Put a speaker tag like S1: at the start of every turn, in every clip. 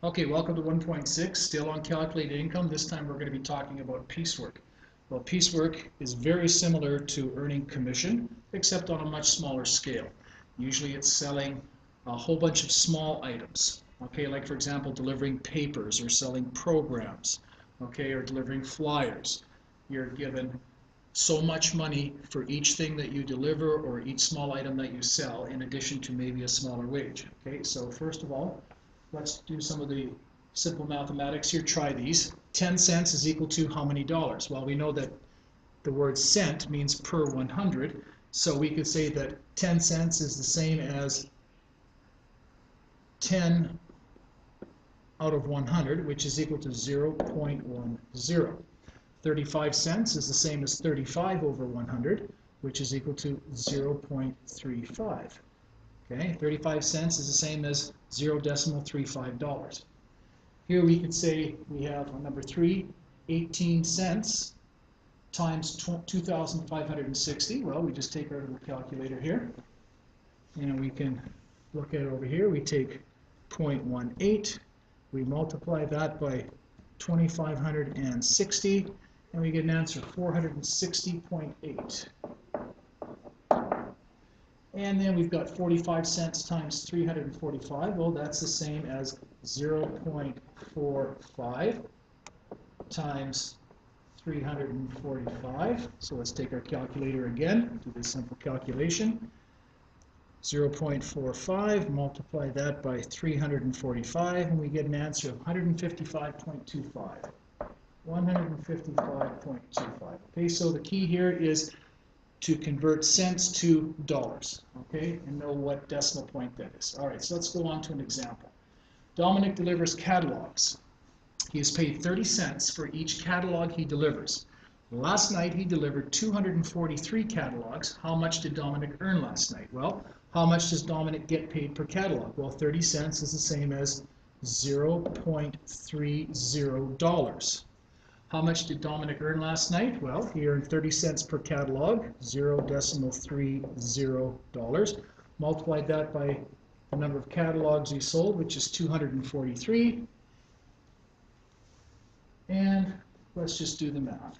S1: Okay, welcome to 1.6, still on calculated income. This time we're going to be talking about piecework. Well, piecework is very similar to earning commission, except on a much smaller scale. Usually it's selling a whole bunch of small items, okay, like for example delivering papers or selling programs, okay, or delivering flyers. You're given so much money for each thing that you deliver or each small item that you sell, in addition to maybe a smaller wage. Okay, so first of all, let's do some of the simple mathematics here. Try these. 10 cents is equal to how many dollars? Well, we know that the word cent means per 100, so we could say that 10 cents is the same as 10 out of 100, which is equal to 0.10. 35 cents is the same as 35 over 100, which is equal to 0.35. Okay, 35 cents is the same as $0.35. Here we could say we have number 3, 18 cents times 2,560. Well, we just take our little calculator here, and we can look at it over here. We take 0.18, we multiply that by 2,560, and we get an answer of 460.8. And then we've got 45 cents times 345. Well, that's the same as 0.45 times 345. So let's take our calculator again, do this simple calculation. 0.45, multiply that by 345, and we get an answer of 155.25. 155.25. Okay, so the key here is to convert cents to dollars, okay, and know what decimal point that is. All right, so let's go on to an example. Dominic delivers catalogs. He is paid 30 cents for each catalog he delivers. Last night he delivered 243 catalogs. How much did Dominic earn last night? Well, how much does Dominic get paid per catalog? Well, 30 cents is the same as $0.30. How much did Dominic earn last night? Well, he earned 30 cents per catalog, $0.30. Multiplied that by the number of catalogs he sold, which is 243. And let's just do the math.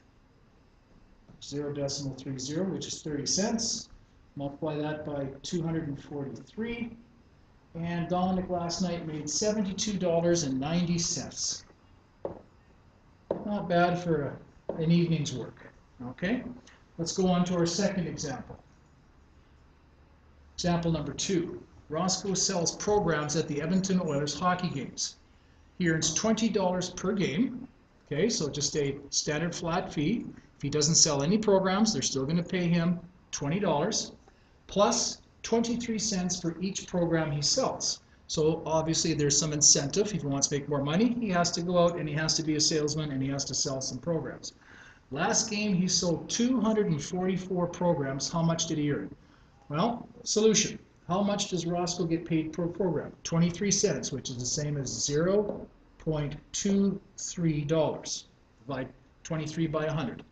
S1: 0.30, which is 30 cents. Multiply that by 243. And Dominic last night made $72.90. Not bad for an evening's work. Okay, let's go on to our second example. Example number 2. Roscoe sells programs at the Edmonton Oilers hockey games. He earns $20 per game. Okay, so just a standard flat fee. If he doesn't sell any programs, they're still going to pay him $20 plus 23 cents for each program he sells. So obviously there's some incentive. If he wants to make more money, he has to go out and he has to be a salesman and he has to sell some programs. Last game he sold 244 programs. How much did he earn? Well, solution. How much does Roscoe get paid per program? 23 cents, which is the same as $0.23. Divide 23 by 100.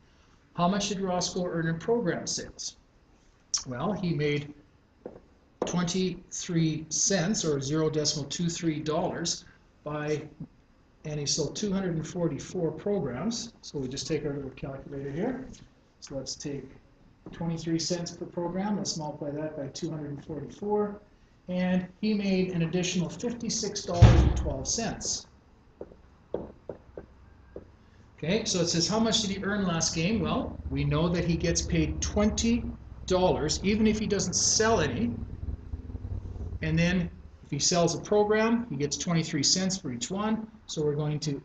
S1: How much did Roscoe earn in program sales? Well, he made 23 cents or $0.23 and he sold 244 programs. So we just take our little calculator here. So let's take 23 cents per program. Let's multiply that by 244. And he made an additional $56.12. Okay, so it says how much did he earn last game? Well, we know that he gets paid $20 even if he doesn't sell any. And then if he sells a program, he gets 23 cents for each one. So we're going to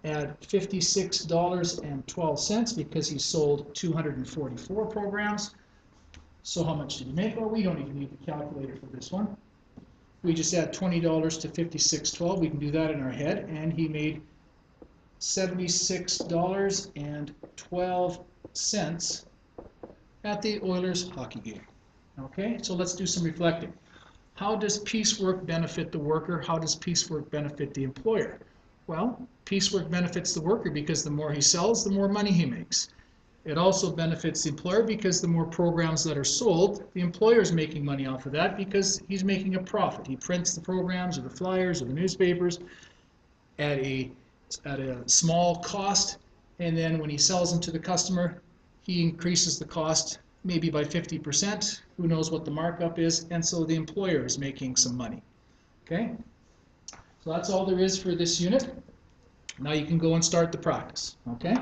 S1: add $56.12 because he sold 244 programs. So how much did he make? Well, we don't even need the calculator for this one. We just add $20 to $56.12. We can do that in our head. And he made $76.12 at the Oilers hockey game. Okay, so let's do some reflecting. How does piecework benefit the worker? How does piecework benefit the employer? Well, piecework benefits the worker because the more he sells, the more money he makes. It also benefits the employer because the more programs that are sold, the employer is making money off of that because he's making a profit. He prints the programs or the flyers or the newspapers, at a small cost, and then when he sells them to the customer, he increases the cost maybe by 50%. Who knows what the markup is, and so the employer is making some money. Okay? So that's all there is for this unit. Now you can go and start the practice. Okay?